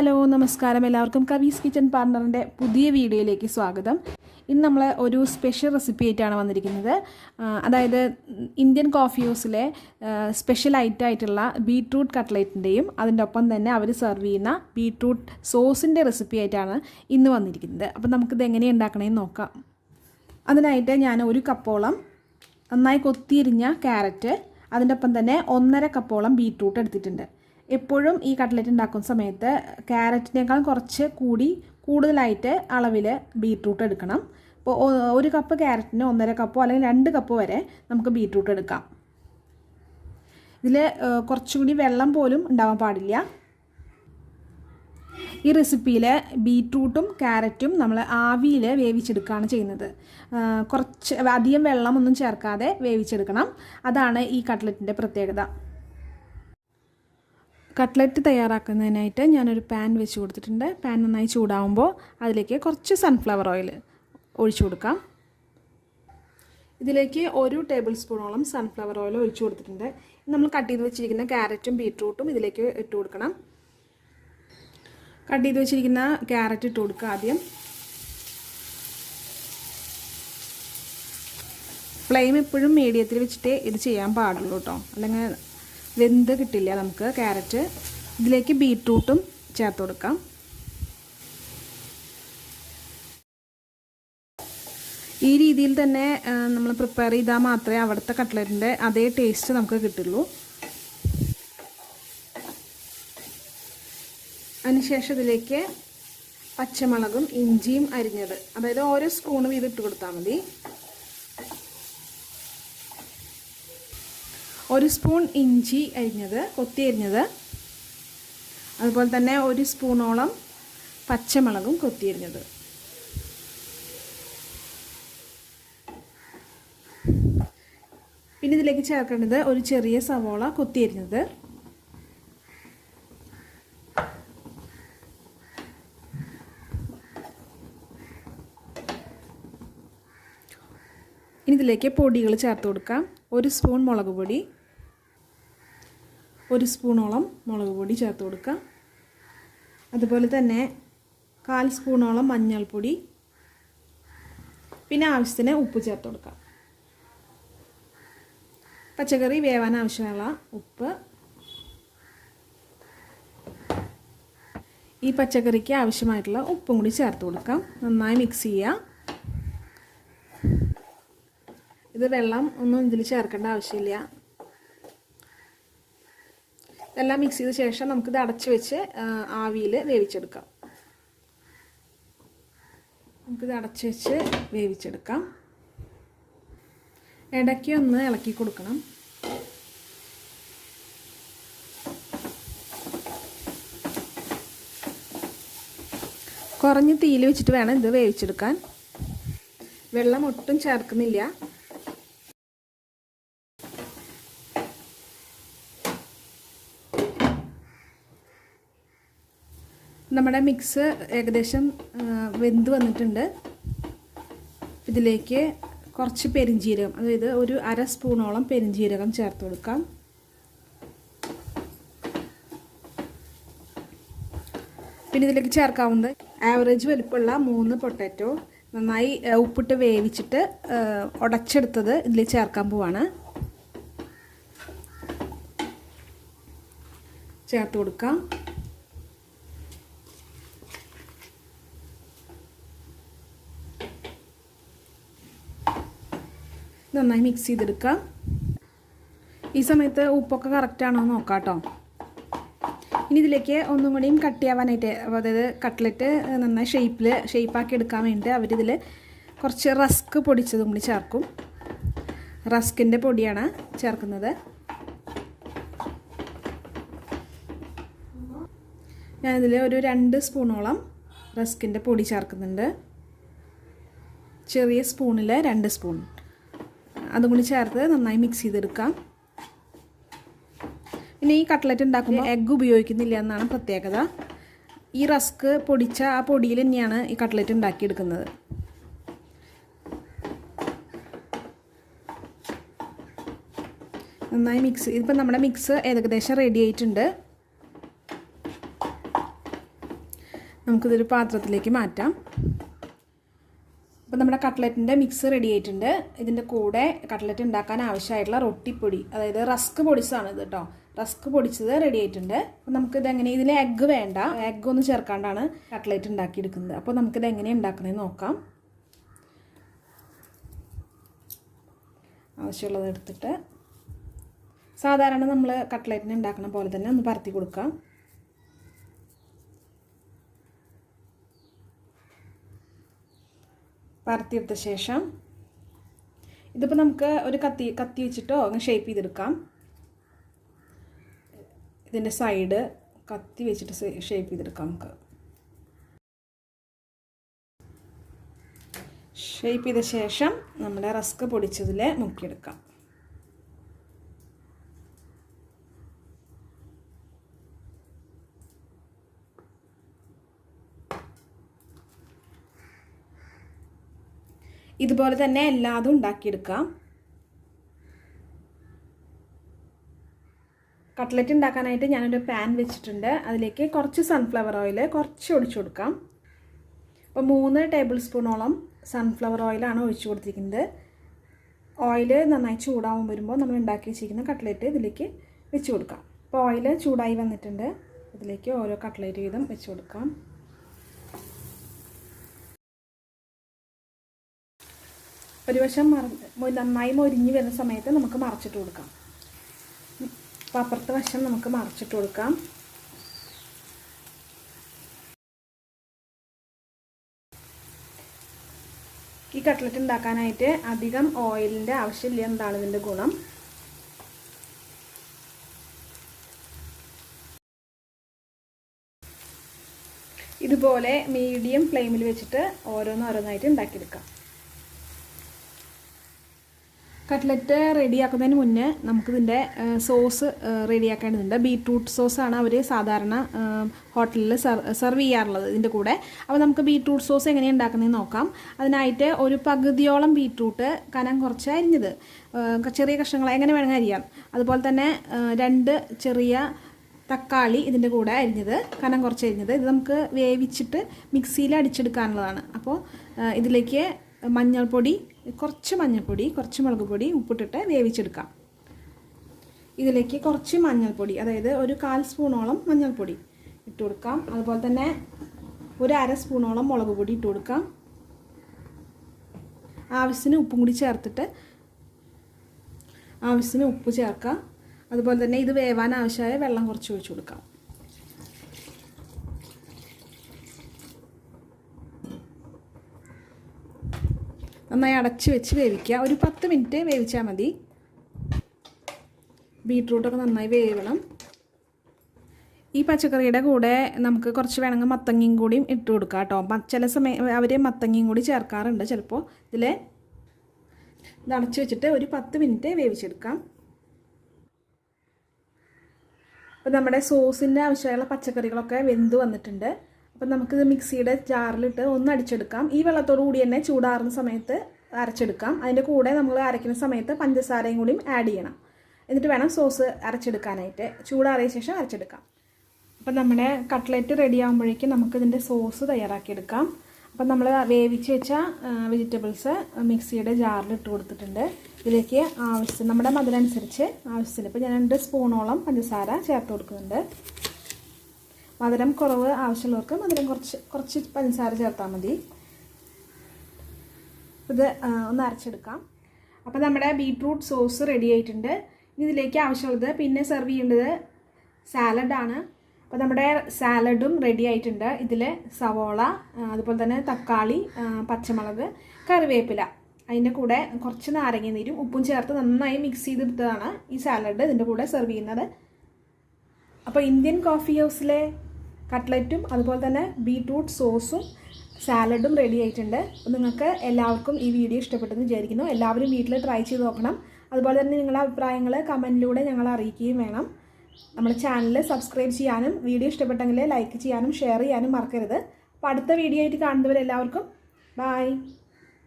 Hello നമസ്കാരം, എല്ലാവർക്കും കവീസ് kitchen പാർട്ണറിൻ്റെ പുതിയ വീഡിയോയിലേക്ക് സ്വാഗതം. ഇന്ന് നമ്മൾ ഒരു സ്പെഷ്യൽ റെസിപ്പി ആയിട്ടാണ് വന്നിരിക്കുന്നത്. അതായത് ഇന്ത്യൻ കോഫി ഹൗസിലെ സ്പെഷ്യൽ ഐറ്റം ആയിട്ടുള്ള ബീട്രൂട്ട് കട്ട്ലേറ്റിൻ്റെയും അതിൻ്റെ ഒപ്പം തന്നെ അവർ സെർവ് ചെയ്യുന്ന ബീട്രൂട്ട് സോസിൻ്റെ റെസിപ്പി ആയിട്ടാണ് ഇന്ന് വന്നിരിക്കുന്നത്. അപ്പോൾ നമുക്കിത് എങ്ങനെ ഉണ്ടാക്കണമെന്ന് നോക്കാം. അതിനായിട്ട് ഞാൻ ഒരു കപ്പോളം നന്നായി കൊത്തിയിരിഞ്ഞ ക്യാരറ്റ്, അതിൻ്റെ ഒപ്പം തന്നെ 1.5 കപ്പോളം ബീട്രൂട്ട് എടുത്തിട്ടുണ്ട്. എപ്പോഴും ഈ കട്ട്ലറ്റ് ഉണ്ടാക്കുന്ന സമയത്ത് ക്യാരറ്റിനേക്കാൾ കുറച്ച് കൂടുതലായിട്ട് അളവിൽ ബീട്രൂട്ട് എടുക്കണം. അപ്പോൾ 1 കപ്പ് ക്യാരറ്റിന് 1.5 കപ്പോ അല്ലെങ്കിൽ 2 കപ്പ് വരെ നമുക്ക് ബീട്രൂട്ട് എടുക്കാം. ഇതിൽ കുറച്ചുകൂടി വെള്ളം പോലും ഉണ്ടാവാൻ പാടില്ല. ഈ റെസിപ്പിയിൽ ബീട്രൂട്ടും ക്യാരറ്റും നമ്മൾ ആവിയിൽ വേവിച്ചെടുക്കുകയാണ് ചെയ്യുന്നത്. കുറച്ച് അധികം വെള്ളമൊന്നും ചേർക്കാതെ വേവിച്ചെടുക്കണം. അതാണ് ഈ കട്ട്ലറ്റിൻ്റെ പ്രത്യേകത. കട്ട്ലറ്റ് തയ്യാറാക്കുന്നതിനായിട്ട് ഞാനൊരു പാൻ വെച്ച് കൊടുത്തിട്ടുണ്ട്. പാൻ നന്നായി ചൂടാവുമ്പോൾ അതിലേക്ക് കുറച്ച് സൺഫ്ലവർ ഓയിൽ ഒഴിച്ചു കൊടുക്കാം. ഇതിലേക്ക് 1 ടേബിൾ സ്പൂണോളം സൺഫ്ലവർ ഓയിൽ ഒഴിച്ചു കൊടുത്തിട്ടുണ്ട്. നമ്മൾ കട്ട് ചെയ്ത് വെച്ചിരിക്കുന്ന ക്യാരറ്റും ബീട്രൂട്ടും ഇതിലേക്ക് ഇട്ട് കൊടുക്കണം. കട്ട് ചെയ്ത് വെച്ചിരിക്കുന്ന ക്യാരറ്റ് ഇട്ട് കൊടുക്കുക ആദ്യം. ഫ്ലെയിം എപ്പോഴും മീഡിയത്തിൽ വെച്ചിട്ട് ഇത് ചെയ്യാൻ പാടുള്ളൂ കേട്ടോ, അല്ലെങ്കിൽ വെന്ത് കിട്ടില്ല നമുക്ക് ക്യാരറ്റ്. ഇതിലേക്ക് ബീട്രൂട്ടും ചേർത്ത് കൊടുക്കാം. ഈ രീതിയിൽ തന്നെ നമ്മൾ പ്രിപ്പയർ ചെയ്താൽ മാത്രമേ അവിടുത്തെ കട്ട്ലറ്റിൻ്റെ അതേ ടേസ്റ്റ് നമുക്ക് കിട്ടുള്ളൂ. അതിനുശേഷം ഇതിലേക്ക് പച്ചമുളകും ഇഞ്ചിയും അരിഞ്ഞത്, അതായത് ഓരോ സ്പൂൺ വീതം ഇട്ട് കൊടുത്താൽ മതി. 1 സ്പൂൺ ഇഞ്ചി അരിഞ്ഞത്, കൊത്തി അരിഞ്ഞത്, അതുപോലെ തന്നെ 1 സ്പൂണോളം പച്ചമുളകും കൊത്തി അരിഞ്ഞത്. പിന്നെ ഇതിലേക്ക് ചേർക്കേണ്ടത് ഒരു ചെറിയ സവോള കൊത്തി അരിഞ്ഞത്, ഇനി ഇതിലേക്ക് പൊടികൾ ചേർത്ത് കൊടുക്കാം. 1 സ്പൂൺ മുളക് പൊടി, 1 സ്പൂണോളം മുളക് പൊടി ചേർത്ത് കൊടുക്കാം. അതുപോലെ തന്നെ 1/4 സ്പൂണോളം മഞ്ഞൾപ്പൊടി, പിന്നെ ആവശ്യത്തിന് ഉപ്പ് ചേർത്ത് കൊടുക്കാം. പച്ചക്കറി വേവാൻ ആവശ്യമുള്ള ഉപ്പ്. ഈ പച്ചക്കറിക്ക് ആവശ്യമായിട്ടുള്ള ഉപ്പും കൂടി ചേർത്ത് കൊടുക്കാം. നന്നായി മിക്സ് ചെയ്യുക. ഇത് വെള്ളം ഒന്നും ഇതിൽ ചേർക്കേണ്ട ആവശ്യമില്ല. എല്ലാം മിക്സ് ചെയ്ത ശേഷം നമുക്കിത് അടച്ച് വെച്ച് ആവിയിൽ വേവിച്ചെടുക്കാം. ഇടയ്ക്ക് ഒന്ന് ഇളക്കി കൊടുക്കണം. കുറഞ്ഞ തീയിൽ വെച്ചിട്ട് വേണം ഇത് വേവിച്ചെടുക്കാൻ. വെള്ളം ഒട്ടും ചേർക്കുന്നില്ല. നമ്മുടെ മിക്സ് ഏകദേശം വെന്ത് വന്നിട്ടുണ്ട്. ഇതിലേക്ക് കുറച്ച് പെരിഞ്ജീരകം, അതായത് ഒരു 1/2 സ്പൂണോളം പെരിഞ്ജീരകം ചേർത്ത് കൊടുക്കാം. പിന്നെ ഇതിലേക്ക് ചേർക്കാവുന്നത് ആവറേജ് വലിപ്പമുള്ള 3 പൊട്ടാറ്റോ നന്നായി ഉപ്പിട്ട് വേവിച്ചിട്ട് ഉടച്ചെടുത്തത് ഇതിൽ ചേർക്കാൻ പോവാണ്. ചേർത്ത് കൊടുക്കാം. നന്നായി മിക്സ് ചെയ്തെടുക്കാം. ഈ സമയത്ത് ഉപ്പൊക്കെ കറക്റ്റാണോ എന്ന് നോക്കാം കേട്ടോ. ഇനി ഇതിലേക്ക് ഒന്നും കൂടിയും കട്ടിയാവാനായിട്ട്, അതായത് കട്ട്ലറ്റ് നന്നായി ഷേപ്പാക്കി എടുക്കാൻ വേണ്ടി അവരിതിൽ കുറച്ച് റസ്ക് പൊടിച്ചതും കൂടി ചേർക്കും. റസ്കിൻ്റെ പൊടിയാണ് ചേർക്കുന്നത്. ഞാനിതിൽ ഒരു 2 സ്പൂണോളം റസ്കിൻ്റെ പൊടി ചേർക്കുന്നുണ്ട്. ചെറിയ സ്പൂണിൽ 2 സ്പൂൺ അതും കൂടി ചേർത്ത് നന്നായി മിക്സ് ചെയ്തെടുക്കാം. പിന്നെ ഈ കട്ട്ലറ്റ് ഉണ്ടാക്കുമ്പോൾ എഗ്ഗ് ഉപയോഗിക്കുന്നില്ല എന്നാണ് പ്രത്യേകത. ഈ റസ്ക് പൊടിച്ച ആ പൊടിയിൽ തന്നെയാണ് ഈ കട്ട്ലറ്റ് ഉണ്ടാക്കിയെടുക്കുന്നത്. നന്നായി മിക്സ്. ഇതിപ്പോൾ നമ്മുടെ മിക്സ് ഏകദേശം റെഡി ആയിട്ടുണ്ട്. നമുക്കിതൊരു പാത്രത്തിലേക്ക് മാറ്റാം. അപ്പോൾ നമ്മുടെ കട്ട്ലറ്റിൻ്റെ മിക്സ് റെഡി ആയിട്ടുണ്ട്. ഇതിൻ്റെ കൂടെ കട്ട്ലറ്റ് ഉണ്ടാക്കാൻ ആവശ്യമായിട്ടുള്ള റൊട്ടിപ്പൊടി, അതായത് റസ്ക് പൊടിച്ചതാണ് ഇത് കേട്ടോ. റസ്ക് പൊടിച്ചത് റെഡി ആയിട്ടുണ്ട്. അപ്പോൾ നമുക്കിതെങ്ങനെ, ഇതിൽ എഗ്ഗ് വേണ്ട, എഗ്ഗ് ഒന്നും ചേർക്കാണ്ടാണ് കട്ട്ലറ്റ് ഉണ്ടാക്കിയെടുക്കുന്നത്. അപ്പോൾ നമുക്കിത് എങ്ങനെ ഉണ്ടാക്കുന്നതെന്ന് നോക്കാം. ആവശ്യമുള്ളത് എടുത്തിട്ട് സാധാരണ നമ്മൾ കട്ട്ലറ്റിന് ഉണ്ടാക്കുന്ന പോലെ തന്നെ ഒന്ന് പരത്തി കൊടുക്കാം. പരത്തിയെടുത്ത ശേഷം ഇതിപ്പോൾ നമുക്ക് ഒരു കത്തി വെച്ചിട്ടോ അങ്ങ് ഷേപ്പ് ചെയ്തെടുക്കാം. ഇതിൻ്റെ സൈഡ് കത്തി വെച്ചിട്ട് ഷേപ്പ് ചെയ്തെടുക്കാം. നമുക്ക് ഷേപ്പ് ചെയ്ത ശേഷം നമ്മുടെ റസ്ക് പൊടിച്ചതിൽ മുക്കിയെടുക്കാം. ഇതുപോലെ തന്നെ എല്ലാതും ഉണ്ടാക്കിയെടുക്കാം. കട്ട്ലറ്റ് ഉണ്ടാക്കാനായിട്ട് ഞാനൊരു പാൻ വെച്ചിട്ടുണ്ട്. അതിലേക്ക് കുറച്ച് സൺഫ്ലവർ ഓയിൽ കുറച്ച് ഒഴിച്ചു കൊടുക്കാം. അപ്പോൾ 3 ടേബിൾ സ്പൂണോളം സൺഫ്ലവർ ഓയിലാണ് ഒഴിച്ചു കൊടുത്തിരിക്കുന്നത്. ഓയിൽ നന്നായി ചൂടാവും വരുമ്പോൾ നമ്മൾ ഉണ്ടാക്കി വെച്ചിരിക്കുന്ന കട്ട്ലറ്റ് ഇതിലേക്ക് വെച്ച് കൊടുക്കാം. അപ്പോൾ ഓയിൽ ചൂടായി വന്നിട്ടുണ്ട്. ഇതിലേക്ക് ഓരോ കട്ട്ലറ്റ് വീതം വെച്ച് കൊടുക്കാം. ഒരു വശം നന്നായി മൊരിഞ്ഞ് വരുന്ന സമയത്ത് നമുക്ക് മറച്ചിട്ട് കൊടുക്കാം. അപ്പോൾ അപ്പുറത്തെ വശം നമുക്ക് മറച്ചിട്ട് കൊടുക്കാം. ഈ കട്ട്ലറ്റ് ഉണ്ടാക്കാനായിട്ട് അധികം ഓയിലിൻ്റെ ആവശ്യമില്ല എന്നതാണ് ഇതിൻ്റെ ഗുണം. ഇതുപോലെ മീഡിയം ഫ്ലെയിമിൽ വെച്ചിട്ട് ഓരോന്നായിട്ട് ഉണ്ടാക്കിയെടുക്കാം. കട്ട്ലറ്റ് റെഡിയാക്കുന്നതിന് മുന്നേ നമുക്കിതിൻ്റെ സോസ് റെഡിയാക്കേണ്ടതുണ്ട്. ബീട്രൂട്ട് സോസാണ് അവർ സാധാരണ ഹോട്ടലിൽ സെർവ് ചെയ്യാറുള്ളത് ഇതിൻ്റെ കൂടെ. അപ്പോൾ നമുക്ക് ബീട്രൂട്ട് സോസ് എങ്ങനെയാണ് ഉണ്ടാക്കുന്നതെന്ന് നോക്കാം. അതിനായിട്ട് ഒരു പകുതിയോളം ബീട്രൂട്ട് കനം കുറച്ച് അരിഞ്ഞത്, ചെറിയ കഷ്ണങ്ങൾ എങ്ങനെ വേണമെങ്കിൽ അരിയാം. അതുപോലെ തന്നെ 2 ചെറിയ തക്കാളി ഇതിൻ്റെ കൂടെ അരിഞ്ഞത്, കനം കുറച്ച് അരിഞ്ഞത്. ഇത് നമുക്ക് വേവിച്ചിട്ട് മിക്സിയിൽ അടിച്ചെടുക്കാനുള്ളതാണ്. അപ്പോൾ ഇതിലേക്ക് മഞ്ഞൾപ്പൊടി, കുറച്ച് മഞ്ഞൾപ്പൊടി, കുറച്ച് മുളക് പൊടി, ഉപ്പിട്ടിട്ട് വേവിച്ചെടുക്കാം. ഇതിലേക്ക് കുറച്ച് മഞ്ഞൾപ്പൊടി, അതായത് ഒരു 1/4 സ്പൂണോളം മഞ്ഞൾപ്പൊടി ഇട്ട് കൊടുക്കാം. അതുപോലെ തന്നെ ഒരു 1/2 സ്പൂണോളം മുളക് പൊടി ഇട്ട് കൊടുക്കാം. ആവശ്യത്തിന് ഉപ്പും കൂടി ചേർത്തിട്ട് ആവശ്യത്തിന് ഉപ്പ് ചേർക്കാം. അതുപോലെ തന്നെ ഇത് വേവാൻ ആവശ്യമായ വെള്ളം കുറച്ച് ഒഴിച്ചു കൊടുക്കാം. നന്നായി അടച്ച് വെച്ച് വേവിക്കുക. ഒരു 10 മിനിറ്റ് വേവിച്ചാൽ മതി. ബീട്രൂട്ടൊക്കെ നന്നായി വേവണം. ഈ പച്ചക്കറിയുടെ കൂടെ നമുക്ക് കുറച്ച് വേണമെങ്കിൽ മത്തങ്ങയും കൂടിയും ഇട്ട് കൊടുക്കാം കേട്ടോ. ചില സമയം അവർ മത്തങ്ങയും കൂടി ചേർക്കാറുണ്ട് ചിലപ്പോൾ. ഇത് അടച്ച് വെച്ചിട്ട് ഒരു 10 മിനിറ്റ് വേവിച്ചെടുക്കാം. അപ്പോൾ നമ്മുടെ സോസിൻ്റെ ആവശ്യമുള്ള പച്ചക്കറികളൊക്കെ വെന്ത് വന്നിട്ടുണ്ട്. അപ്പം നമുക്കിത് മിക്സിയുടെ ജാറിലിട്ട് ഒന്ന് അടിച്ചെടുക്കാം. ഈ വെള്ളത്തോടു കൂടി തന്നെ ചൂടാറുന്ന സമയത്ത് അരച്ചെടുക്കാം. അതിൻ്റെ കൂടെ നമ്മൾ അരയ്ക്കുന്ന സമയത്ത് പഞ്ചസാരയും കൂടിയും ആഡ് ചെയ്യണം. എന്നിട്ട് വേണം സോസ് അരച്ചെടുക്കാനായിട്ട്. ചൂടാറിയ ശേഷം അരച്ചെടുക്കാം. അപ്പം നമ്മുടെ കട്ട്ലറ്റ് റെഡി ആകുമ്പോഴേക്കും നമുക്കിതിൻ്റെ സോസ് തയ്യാറാക്കിയെടുക്കാം. അപ്പം നമ്മൾ വേവിച്ച് വെച്ച വെജിറ്റബിൾസ് മിക്സിയുടെ ജാറിലിട്ട് കൊടുത്തിട്ടുണ്ട്. ഇതിലേക്ക് ആവശ്യത്തിന് നമ്മുടെ മധുരമനുസരിച്ച് ആവശ്യത്തിന് ഇപ്പോൾ ഞാൻ 2 സ്പൂണോളം പഞ്ചസാര ചേർത്ത് കൊടുക്കുന്നുണ്ട്. മധുരം കുറവ് ആവശ്യമുള്ളവർക്ക് മധുരം കുറച്ച് പഞ്ചസാര ചേർത്താൽ മതി. ഇത് ഒന്ന് അരച്ചെടുക്കാം. അപ്പോൾ നമ്മുടെ ബീട്രൂട്ട് സോസ് റെഡി ആയിട്ടുണ്ട്. ഇനി ഇതിലേക്ക് ആവശ്യമുള്ളത് പിന്നെ സെർവ് ചെയ്യേണ്ടത് സാലഡാണ്. അപ്പോൾ നമ്മുടെ സാലഡും റെഡി ആയിട്ടുണ്ട്. ഇതിൽ സവോള, അതുപോലെ തന്നെ തക്കാളി, പച്ചമുളക്, കറിവേപ്പില, അതിൻ്റെ കൂടെ കുറച്ച് നാരങ്ങ നീരും ഉപ്പും ചേർത്ത് നന്നായി മിക്സ് ചെയ്തെടുത്തതാണ് ഈ സാലഡ് ഇതിൻ്റെ കൂടെ സെർവ് ചെയ്യുന്നത്. അപ്പോൾ ഇന്ത്യൻ കോഫി ഹൗസിലെ കട്ട്ലറ്റും അതുപോലെ തന്നെ ബീട്രൂട്ട് സോസും സാലഡും റെഡി ആയിട്ടുണ്ട്. അപ്പോൾ നിങ്ങൾക്ക് എല്ലാവർക്കും ഈ വീഡിയോ ഇഷ്ടപ്പെട്ടെന്ന് വിചാരിക്കുന്നു. എല്ലാവരും വീട്ടിൽ ട്രൈ ചെയ്ത് നോക്കണം. അതുപോലെ തന്നെ നിങ്ങളുടെ അഭിപ്രായങ്ങൾ കമൻറ്റിലൂടെ ഞങ്ങളെ അറിയിക്കുകയും വേണം. നമ്മുടെ ചാനൽ സബ്സ്ക്രൈബ് ചെയ്യാനും വീഡിയോ ഇഷ്ടപ്പെട്ടെങ്കിൽ ലൈക്ക് ചെയ്യാനും ഷെയർ ചെയ്യാനും മറക്കരുത്. അപ്പോൾ അടുത്ത വീഡിയോ ആയിട്ട് കാണുന്നവരെല്ലാവർക്കും ബൈ.